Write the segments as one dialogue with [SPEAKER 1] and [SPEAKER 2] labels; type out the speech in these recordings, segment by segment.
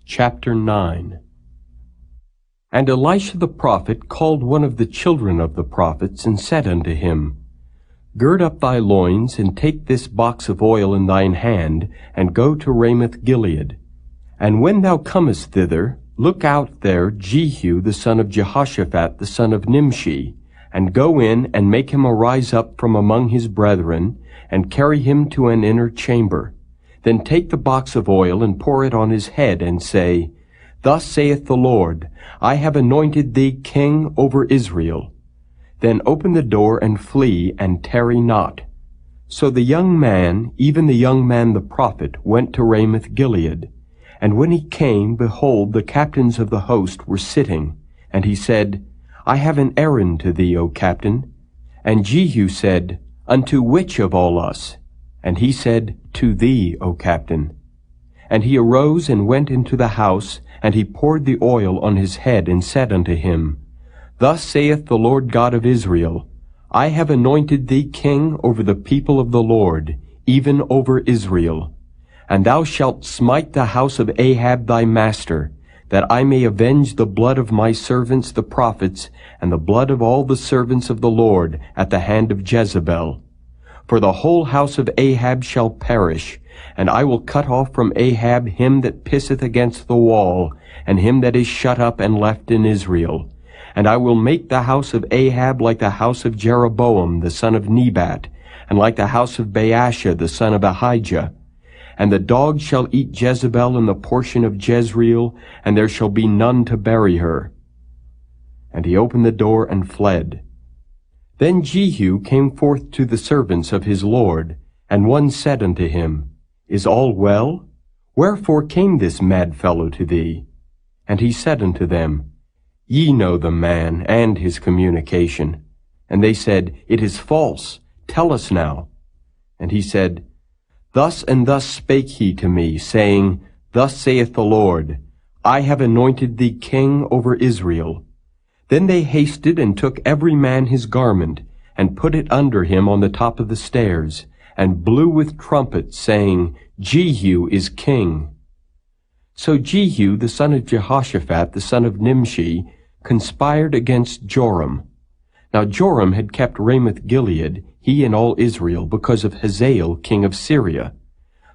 [SPEAKER 1] Chapter 9. And Elisha the prophet called one of the children of the prophets, and said unto him, Gird up thy loins, and take this box of oil in thine hand, and go to Ramoth-Gilead. And when thou comest thither, look out there Jehu the son of Jehoshaphat the son of Nimshi, and go in, and make him arise up from among his brethren, and carry him to an inner chamber. Then take the box of oil, and pour it on his head, and say, Thus saith the Lord, I have anointed thee king over Israel. Then open the door, and flee, and tarry not. So the young man, even the young man the prophet, went to Ramoth-Gilead. And when he came, behold, the captains of the host were sitting. And he said, I have an errand to thee, O captain. And Jehu said, Unto which of all us? And he said, To thee, O captain. And he arose and went into the house, and he poured the oil on his head, and said unto him, Thus saith the Lord God of Israel, I have anointed thee king over the people of the Lord, even over Israel. And thou shalt smite the house of Ahab thy master, that I may avenge the blood of my servants the prophets, and the blood of all the servants of the Lord at the hand of Jezebel. For the whole house of Ahab shall perish, and I will cut off from Ahab him that pisseth against the wall, and him that is shut up and left in Israel. And I will make the house of Ahab like the house of Jeroboam the son of Nebat, and like the house of Baasha the son of Ahijah. And the dogs shall eat Jezebel in the portion of Jezreel, and there shall be none to bury her. And he opened the door and fled. Then Jehu came forth to the servants of his lord, and one said unto him, Is all well? Wherefore came this mad fellow to thee? And he said unto them, Ye know the man and his communication. And they said, It is false. Tell us now. And he said, Thus and thus spake he to me, saying, Thus saith the Lord, I have anointed thee king over Israel. Then they hasted and took every man his garment, and put it under him on the top of the stairs, and blew with trumpets, saying, Jehu is king. So Jehu the son of Jehoshaphat the son of Nimshi conspired against Joram. Now Joram had kept Ramoth-Gilead, he and all Israel, because of Hazael king of Syria.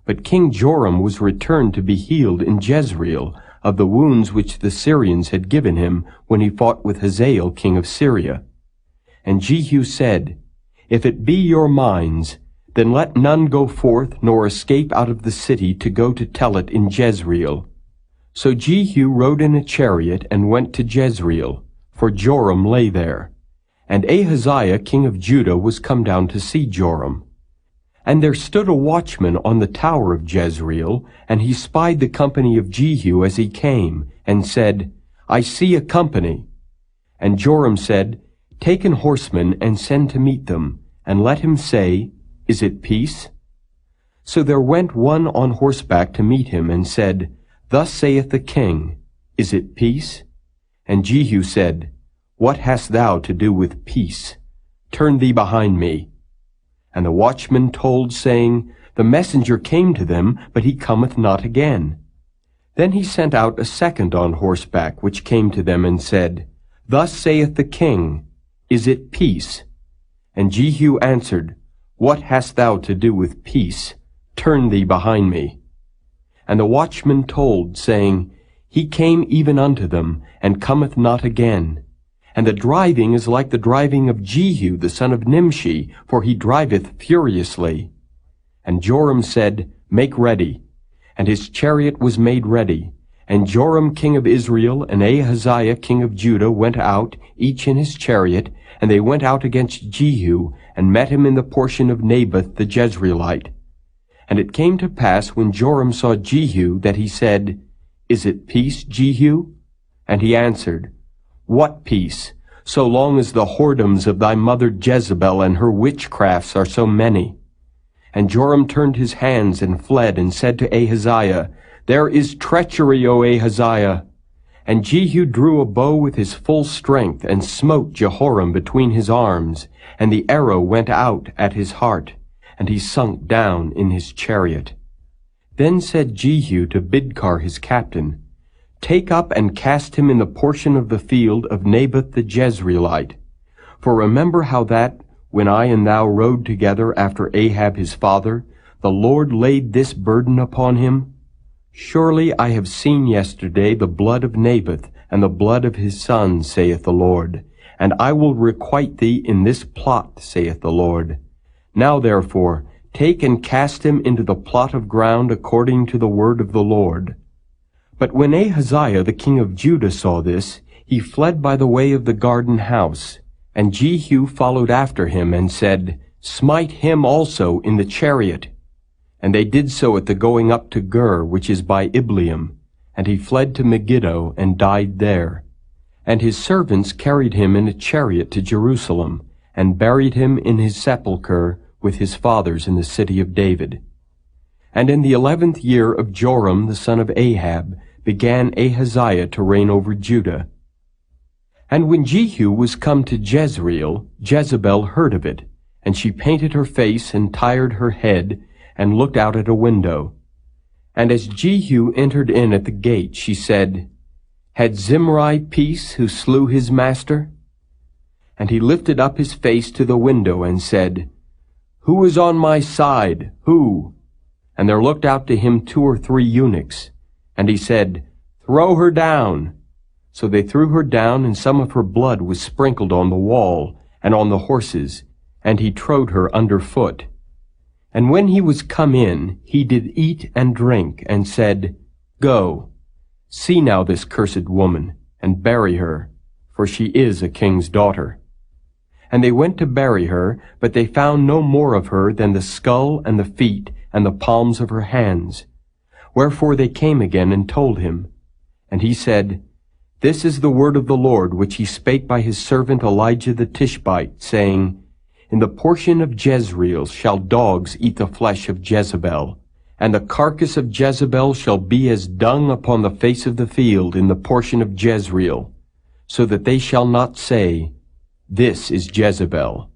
[SPEAKER 1] But King Joram was returned to be healed in Jezreel of the wounds which the Syrians had given him when he fought with Hazael king of Syria. And Jehu said, If it be your minds, then let none go forth nor escape out of the city to go to tell it in Jezreel. So Jehu rode in a chariot and went to Jezreel, for Joram lay there. And Ahaziah king of Judah was come down to see Joram. And there stood a watchman on the tower of Jezreel, and he spied the company of Jehu as he came, and said, I see a company. And Joram said, Take an horseman, and send to meet them, and let him say, Is it peace? So there went one on horseback to meet him, and said, Thus saith the king, Is it peace? And Jehu said, What hast thou to do with peace? Turn thee behind me. And the watchman told, saying, The messenger came to them, but he cometh not again. Then he sent out a second on horseback, which came to them, and said, Thus saith the king, Is it peace? And Jehu answered, What hast thou to do with peace? Turn thee behind me. And the watchman told, saying, He came even unto them, and cometh not again. And the driving is like the driving of Jehu the son of Nimshi, for he driveth furiously. And Joram said, Make ready. And his chariot was made ready. And Joram king of Israel and Ahaziah king of Judah went out, each in his chariot, and they went out against Jehu, and met him in the portion of Naboth the Jezreelite. And it came to pass, when Joram saw Jehu, that he said, Is it peace, Jehu? And he answered, What peace, so long as the whoredoms of thy mother Jezebel and her witchcrafts are so many? And Joram turned his hands and fled, and said to Ahaziah, There is treachery, O Ahaziah. And Jehu drew a bow with his full strength, and smote Jehoram between his arms, and the arrow went out at his heart, and he sunk down in his chariot. Then said Jehu to Bidkar his captain, Take up and cast him in the portion of the field of Naboth the Jezreelite. For remember how that, when I and thou rode together after Ahab his father, the Lord laid this burden upon him? Surely I have seen yesterday the blood of Naboth, and the blood of his sons, saith the Lord. And I will requite thee in this plot, saith the Lord. Now therefore, take and cast him into the plot of ground according to the word of the Lord. But when Ahaziah the king of Judah saw this, he fled by the way of the garden house. And Jehu followed after him, and said, Smite him also in the chariot. And they did so at the going up to Gur, which is by Ibleam. And he fled to Megiddo, and died there. And his servants carried him in a chariot to Jerusalem, and buried him in his sepulchre with his fathers in the city of David. And in the 11th year of Joram the son of Ahab began Ahaziah to reign over Judah. And when Jehu was come to Jezreel, Jezebel heard of it, and she painted her face and tired her head, and looked out at a window. And as Jehu entered in at the gate, she said, Had Zimri peace who slew his master? And he lifted up his face to the window and said, Who is on my side? Who? And there looked out to him 2 or 3 eunuchs. And he said, Throw her down. So they threw her down, and some of her blood was sprinkled on the wall, and on the horses, and he trode her under foot. And when he was come in, he did eat and drink, and said, Go, see now this cursed woman, and bury her, for she is a king's daughter. And they went to bury her, but they found no more of her than the skull and the feet and the palms of her hands. Wherefore they came again and told him. And he said, This is the word of the Lord, which he spake by his servant Elijah the Tishbite, saying, In the portion of Jezreel shall dogs eat the flesh of Jezebel, and the carcass of Jezebel shall be as dung upon the face of the field in the portion of Jezreel, so that they shall not say, This is Jezebel.